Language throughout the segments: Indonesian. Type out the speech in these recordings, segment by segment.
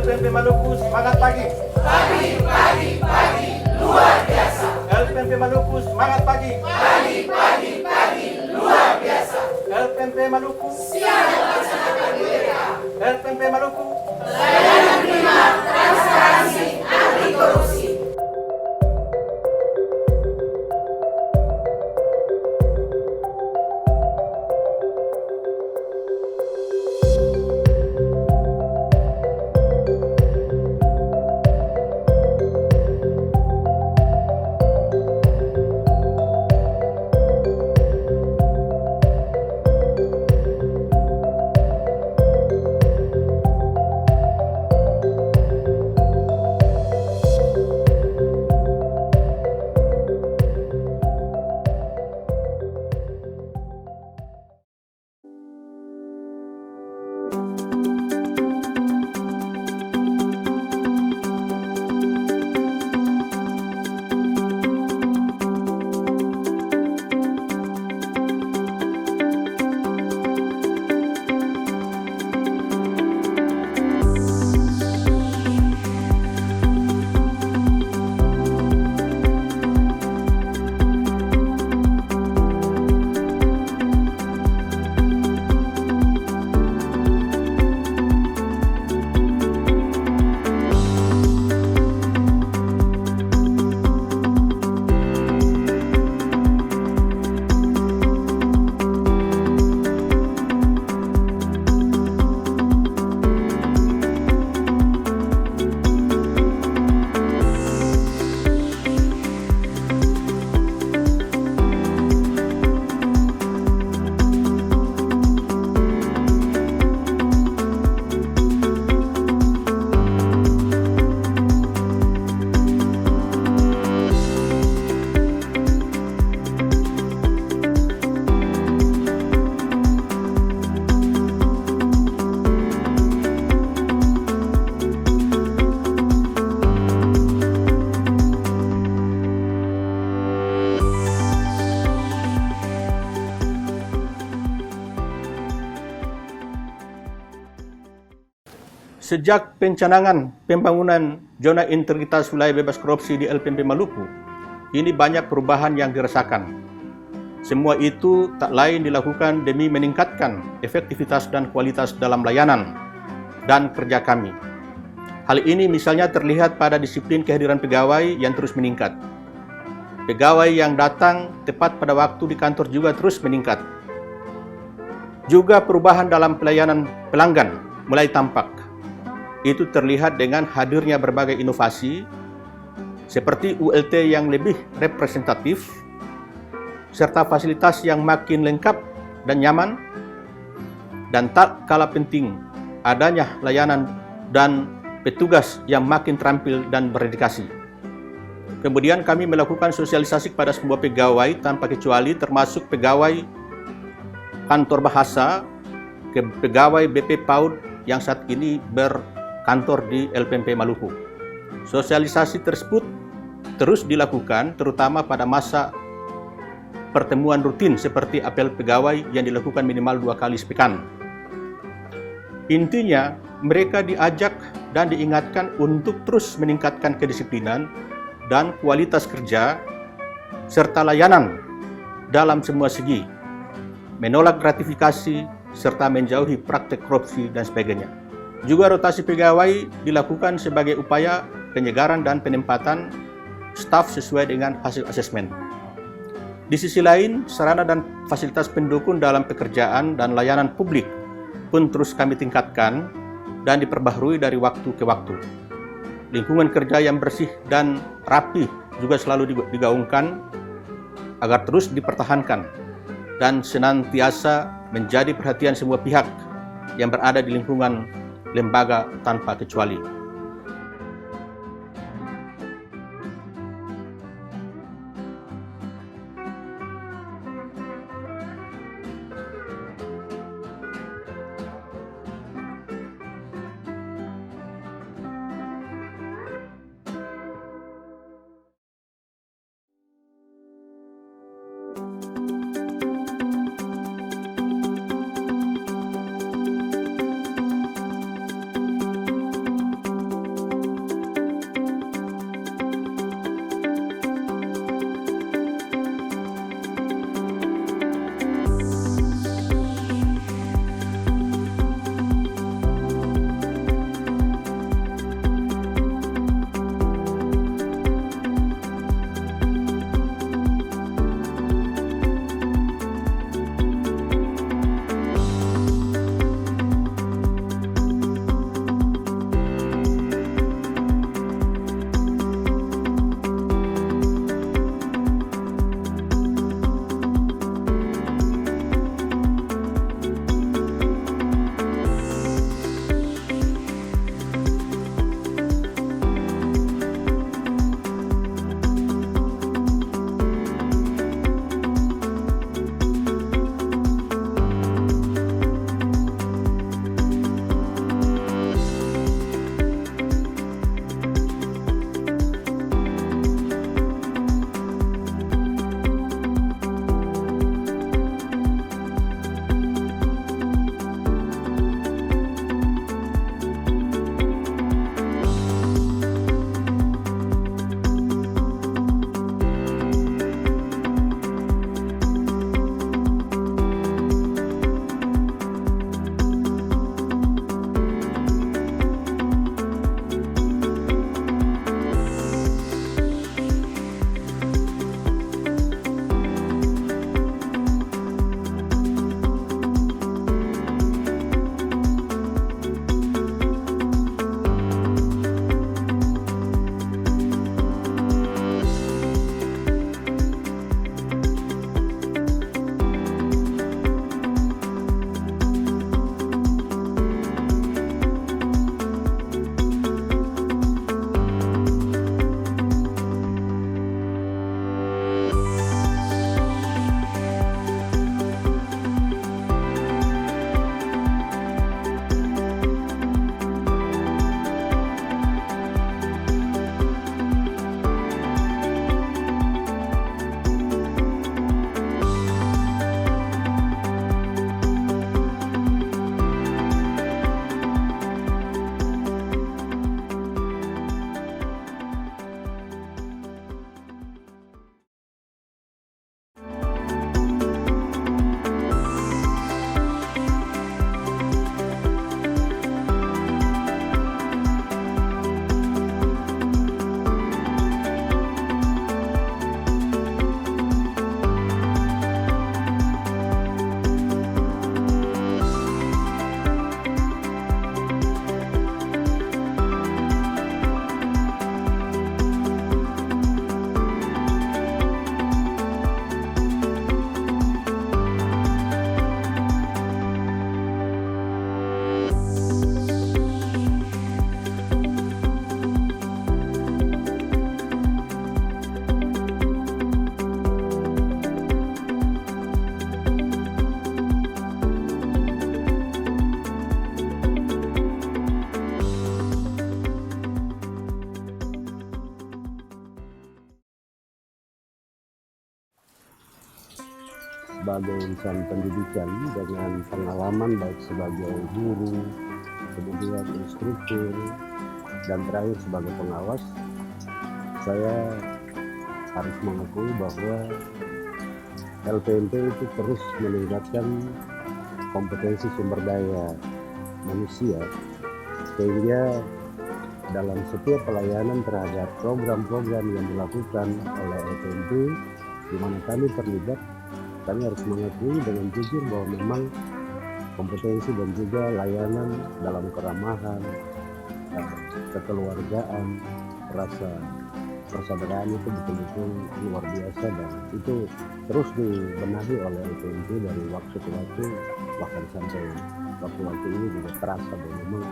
LPMP Maluku, semangat pagi. Pagi, pagi, pagi, luar biasa. LPMP Maluku, semangat pagi. Pagi, pagi, pagi, luar biasa. LPMP Maluku, Siap melaksanakan mereka. LPMP Maluku. Pelayanan prima, transparansi, anti korupsi. Sejak pencanangan pembangunan zona integritas wilayah bebas korupsi di LPMP Maluku, ini banyak perubahan yang dirasakan. Semua itu tak lain dilakukan demi meningkatkan efektivitas dan kualitas dalam layanan dan kerja kami. Hal ini misalnya terlihat pada disiplin kehadiran pegawai yang terus meningkat. Pegawai yang datang tepat pada waktu di kantor juga terus meningkat. Juga perubahan dalam pelayanan pelanggan mulai tampak. Itu terlihat dengan hadirnya berbagai inovasi seperti ULT yang lebih representatif serta fasilitas yang makin lengkap dan nyaman, dan tak kalah penting adanya layanan dan petugas yang makin terampil dan berdedikasi. Kemudian kami melakukan sosialisasi kepada semua pegawai tanpa kecuali, termasuk pegawai kantor bahasa, pegawai BP PAUD yang saat ini berkantor di LPMP Maluku. Sosialisasi tersebut terus dilakukan terutama pada masa pertemuan rutin seperti apel pegawai yang dilakukan minimal 2 kali sepekan. Intinya, mereka diajak dan diingatkan untuk terus meningkatkan kedisiplinan dan kualitas kerja serta layanan dalam semua segi, menolak gratifikasi serta menjauhi praktek korupsi dan sebagainya. Juga rotasi pegawai dilakukan sebagai upaya penyegaran dan penempatan staf sesuai dengan hasil asesmen. Di sisi lain, sarana dan fasilitas pendukung dalam pekerjaan dan layanan publik pun terus kami tingkatkan dan diperbaharui dari waktu ke waktu. Lingkungan kerja yang bersih dan rapi juga selalu digaungkan agar terus dipertahankan dan senantiasa menjadi perhatian semua pihak yang berada di lingkungan lembaga tanpa kecuali. sebagai insan pendidikan dengan pengalaman baik sebagai guru, kemudian instruktur, dan terakhir sebagai pengawas, saya harus mengakui bahwa LPMP itu terus meningkatkan kompetensi sumber daya manusia, sehingga dalam setiap pelayanan terhadap program-program yang dilakukan oleh LPMP, di mana kami terlibat, kami harus mengakui dengan jujur bahwa memang kompetensi dan juga layanan dalam keramahan, kekeluargaan, rasa persaudaraan itu betul-betul luar biasa, dan itu terus dibenahi oleh LPMP dari waktu ke waktu, bahkan sampai waktu-waktu ini juga terasa bahwa memang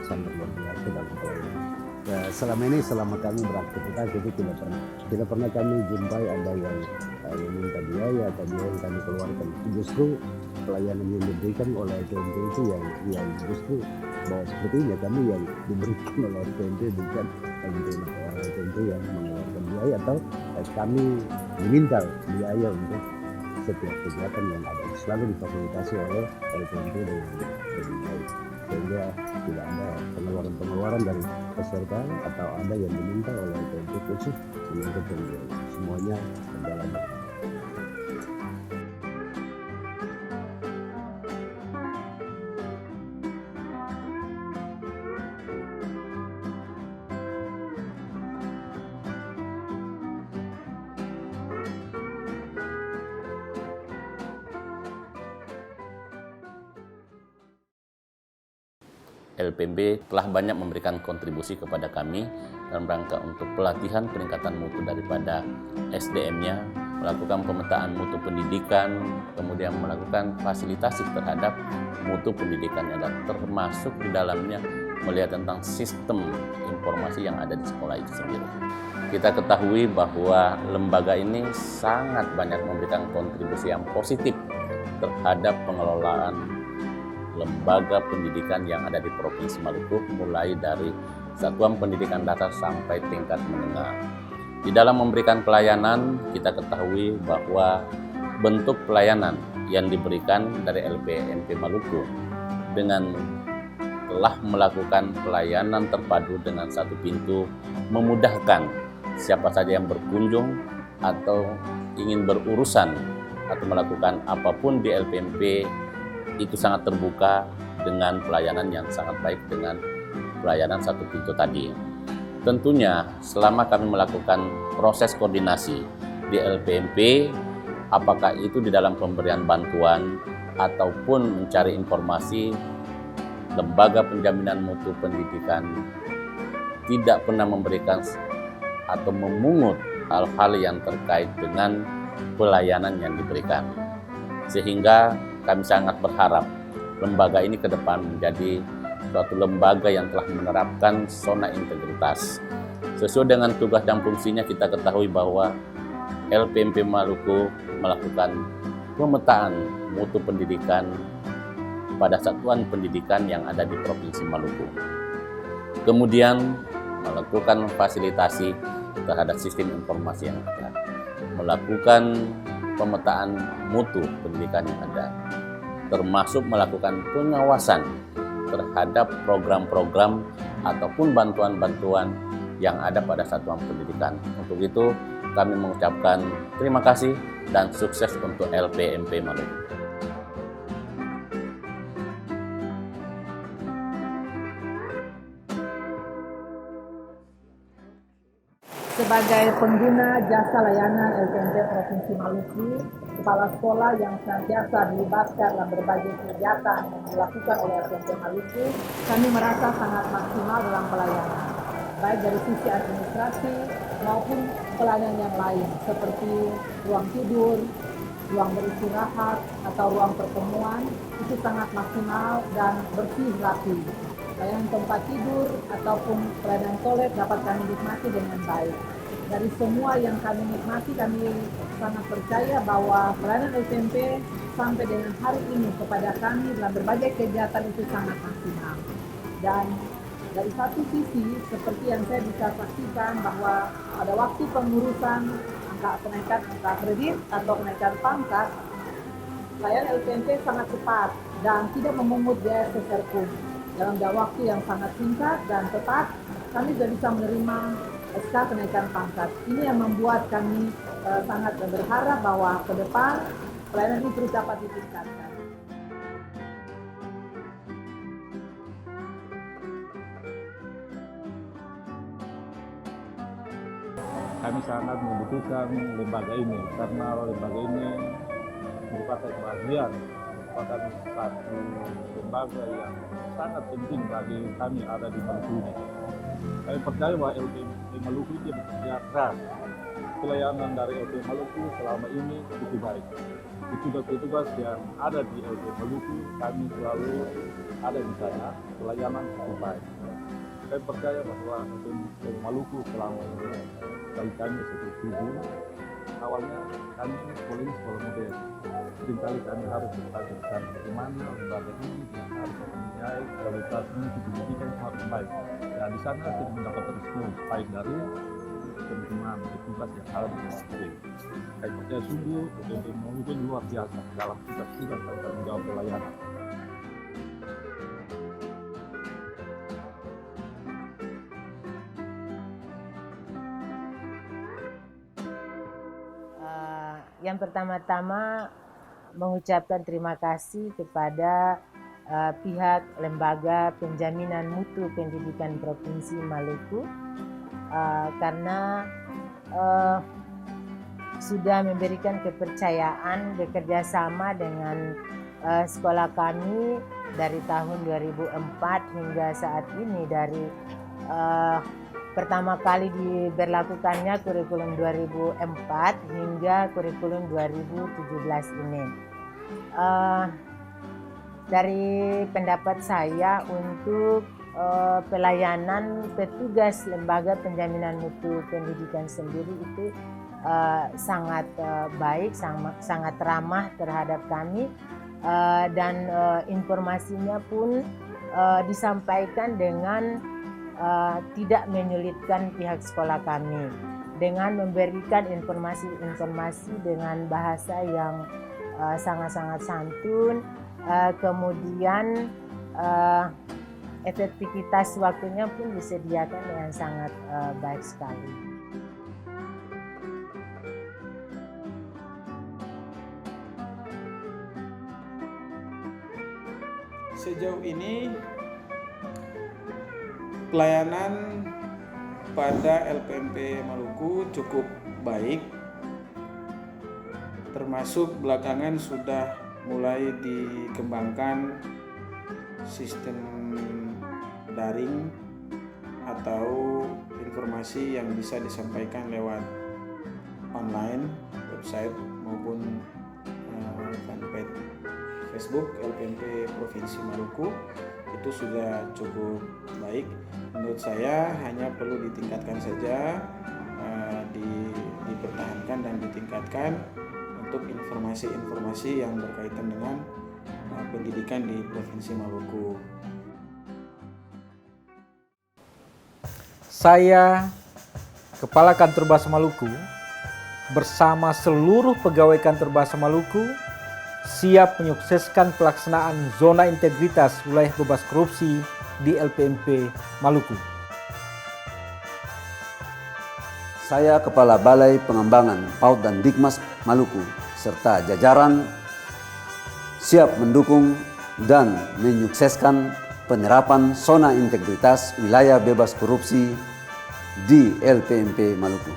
sangat luar biasa dalam pelayanan. Ya, selama ini selama kami beraktivitas itu tidak pernah kami jumpai ada yang minta biaya atau biaya yang kami keluarkan. Justru pelayanan yang diberikan oleh LPMP itu yang justru bahwa sepertinya kami yang diberikan oleh LPMP, bukan LPMP yang mengeluarkan biaya atau kami diminta biaya untuk setiap kegiatan yang ada, selalu difasilitasi oleh LPMP dengan baik, sehingga tidak ada pengeluaran dari peserta atau ada yang diminta oleh LPMP khusus untuk biaya. Semuanya berjalan. LPMP telah banyak memberikan kontribusi kepada kami dalam rangka untuk pelatihan peningkatan mutu daripada SDM-nya, melakukan pemetaan mutu pendidikan, kemudian melakukan fasilitasi terhadap mutu pendidikan yang ada, termasuk di dalamnya melihat tentang sistem informasi yang ada di sekolah itu sendiri. Kita ketahui bahwa lembaga ini sangat banyak memberikan kontribusi yang positif terhadap pengelolaan lembaga pendidikan yang ada di Provinsi Maluku, mulai dari satuan pendidikan dasar sampai tingkat menengah. Di dalam memberikan pelayanan, kita ketahui bahwa bentuk pelayanan yang diberikan dari LPMP Maluku dengan telah melakukan pelayanan terpadu dengan satu pintu, memudahkan siapa saja yang berkunjung atau ingin berurusan atau melakukan apapun di LPMP itu sangat terbuka dengan pelayanan yang sangat baik, dengan pelayanan satu pintu tadi. Tentunya selama kami melakukan proses koordinasi di LPMP, apakah itu di dalam pemberian bantuan ataupun mencari informasi, lembaga penjaminan mutu pendidikan tidak pernah memberikan atau memungut hal-hal yang terkait dengan pelayanan yang diberikan. Sehingga kami sangat berharap lembaga ini ke depan menjadi suatu lembaga yang telah menerapkan zona integritas. Sesuai dengan tugas dan fungsinya, kita ketahui bahwa LPMP Maluku melakukan pemetaan mutu pendidikan pada satuan pendidikan yang ada di Provinsi Maluku. Kemudian melakukan fasilitasi terhadap sistem informasi yang ada, melakukan pemetaan mutu pendidikan yang ada, termasuk melakukan pengawasan terhadap program-program ataupun bantuan-bantuan yang ada pada satuan pendidikan. Untuk itu, kami mengucapkan terima kasih dan sukses untuk LPMP Maluku. Sebagai pengguna jasa layanan LPMP Provinsi Maluku, kepala sekolah yang senantiasa dilibatkan dalam berbagai kegiatan yang dilakukan oleh LPMP Maluku, kami merasa sangat maksimal dalam pelayanan, baik dari sisi administrasi maupun pelayanan yang lain, seperti ruang tidur, ruang beristirahat, atau ruang pertemuan, itu sangat maksimal dan bersih rapi. Pelayanan tempat tidur ataupun pelayanan toilet dapat kami nikmati dengan baik. Dari semua yang kami nikmati, kami sangat percaya bahwa pelayanan LPMP sampai dengan hari ini kepada kami dalam berbagai kegiatan itu sangat maksimal. Dan dari satu sisi, seperti yang saya bisa saksikan bahwa pada waktu pengurusan kenaikan angka kredit atau kenaikan pangkat, pelayanan LPMP sangat cepat dan tidak memungut biaya seserpun. Dalam waktu yang sangat singkat dan tepat, kami sudah bisa menerima SK kenaikan pangkat. Ini yang membuat kami sangat berharap bahwa ke depan pelayanan ini terus dapat ditingkatkan. Kami sangat membutuhkan lembaga ini karena lembaga ini merupakan bagian, merupakan satu lembaga yang sangat penting bagi kami ada di Maluku ini. Kami percaya bahwa LPMP Maluku ini bekerja keras. Pelayanan dari LPMP Maluku selama ini cukup baik. Petugas-petugas yang ada di LPMP Maluku, kami selalu ada di sana, pelayanan cukup baik. Saya percaya bahwa LPMP Maluku selama ini bagi kami seperti itu. Awalnya kami sekolah ini sekolah modern. Seringkali kami harus bertanya bersama bagaimana lembaga ini yang harus mempunyai kualitas mutu pendidikan yang harus baik. Dan di sana kita mendapat respons baik dari teman-teman petugas yang ada di LPMP. Saya percaya sungguh LPMP Maluku luar biasa dalam tugas-tugas dan tanggung jawab pelayanan. Yang pertama-tama mengucapkan terima kasih kepada pihak Lembaga Penjaminan Mutu Pendidikan Provinsi Maluku karena sudah memberikan kepercayaan bekerja sama dengan sekolah kami dari tahun 2004 hingga saat ini, dari pertama kali diberlakukannya kurikulum 2004 hingga kurikulum 2017 ini. Dari pendapat saya untuk pelayanan petugas Lembaga Penjaminan Mutu Pendidikan sendiri itu sangat baik, sangat ramah terhadap kami, dan informasinya pun disampaikan dengan tidak menyulitkan pihak sekolah kami dengan memberikan informasi-informasi dengan bahasa yang sangat-sangat santun, kemudian efektivitas waktunya pun disediakan dengan sangat baik sekali. Sejauh ini pelayanan pada LPMP Maluku cukup baik, termasuk belakangan sudah mulai dikembangkan sistem daring atau informasi yang bisa disampaikan lewat online, website maupun fanpage Facebook LPMP Provinsi Maluku. Itu sudah cukup baik. Menurut saya hanya perlu ditingkatkan saja, dipertahankan dan ditingkatkan untuk informasi-informasi yang berkaitan dengan pendidikan di Provinsi Maluku. Saya, Kepala Kantor Bahasa Maluku, bersama seluruh pegawai Kantor Bahasa Maluku siap menyukseskan pelaksanaan zona integritas wilayah bebas korupsi di LPMP Maluku. Saya Kepala Balai Pengembangan PAUD dan Dikmas Maluku serta jajaran siap mendukung dan menyukseskan penerapan zona integritas wilayah bebas korupsi di LPMP Maluku.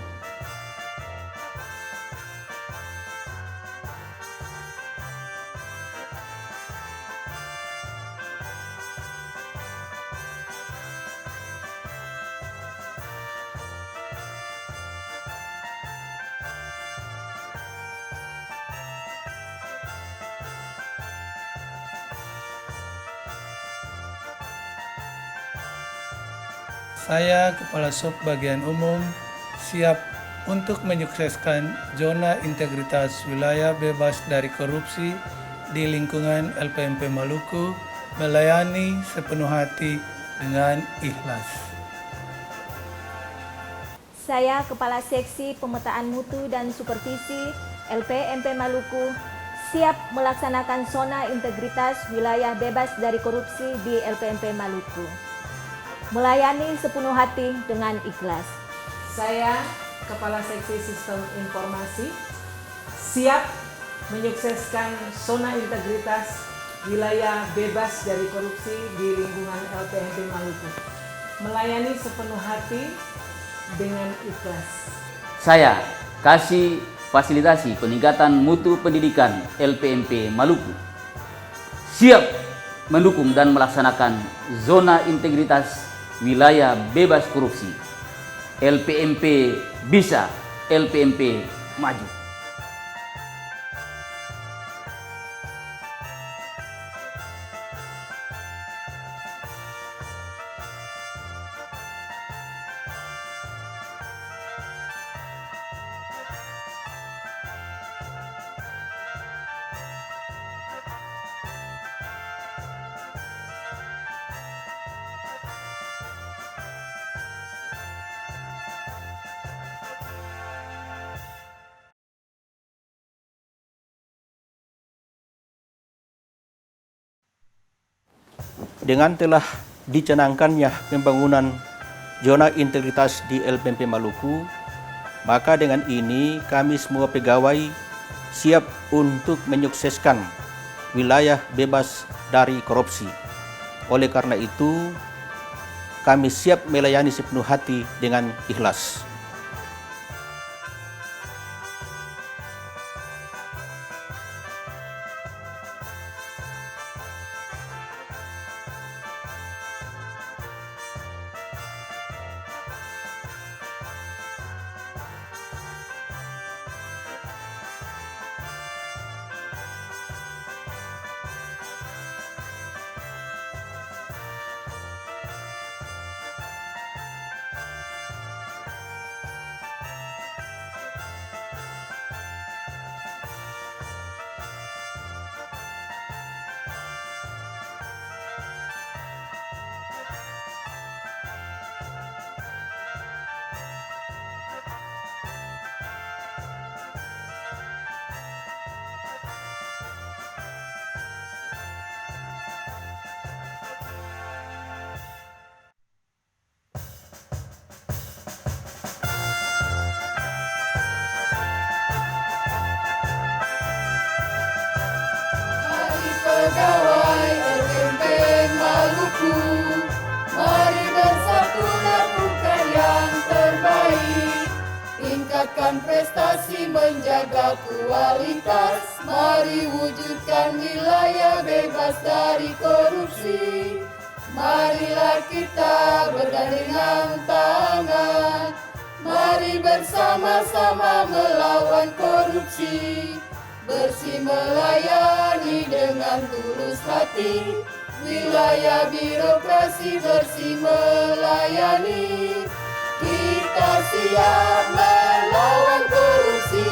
Saya, Kepala Sub Bagian Umum, siap untuk menyukseskan zona integritas wilayah bebas dari korupsi di lingkungan LPMP Maluku, melayani sepenuh hati dengan ikhlas. Saya, Kepala Seksi Pemetaan Mutu dan Supervisi LPMP Maluku, siap melaksanakan zona integritas wilayah bebas dari korupsi di LPMP Maluku, melayani sepenuh hati dengan ikhlas. Saya, Kepala Seksi Sistem Informasi, siap menyukseskan zona integritas wilayah bebas dari korupsi di lingkungan LPMP Maluku, melayani sepenuh hati dengan ikhlas. Saya kasih fasilitasi peningkatan mutu pendidikan LPMP Maluku. Siap mendukung dan melaksanakan zona integritas wilayah bebas korupsi. LPMP bisa, LPMP maju. Dengan telah dicanangkannya pembangunan zona integritas di LPMP Maluku, maka dengan ini kami semua pegawai siap untuk menyukseskan wilayah bebas dari korupsi. Oleh karena itu, kami siap melayani sepenuh hati dengan ikhlas. Pegawai LPMP Maluku, mari bersatu lakukan yang terbaik. Tingkatkan prestasi, menjaga kualitas. Mari wujudkan wilayah bebas dari korupsi. Marilah kita bergandengan tangan. Mari bersama-sama melawan korupsi. Bersih melayani dengan tulus hati, wilayah birokrasi bersih melayani. Kita siap melawan korupsi,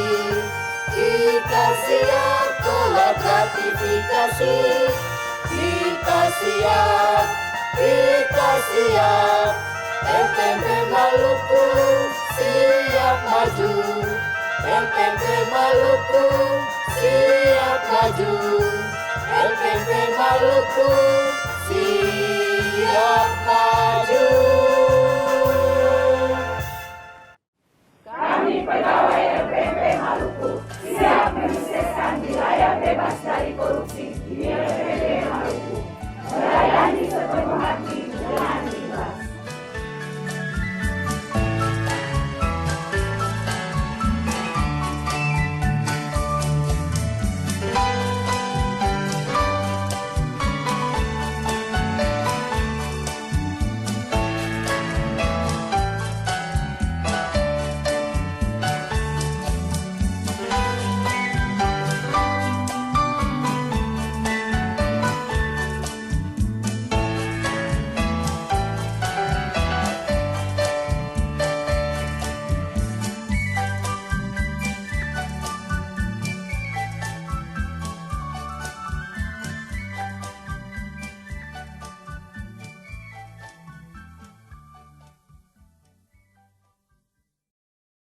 kita siap tolak gratifikasi. Kita siap, LPMP Maluku siap maju. LPMP Maluku siap maju. LPMP Maluku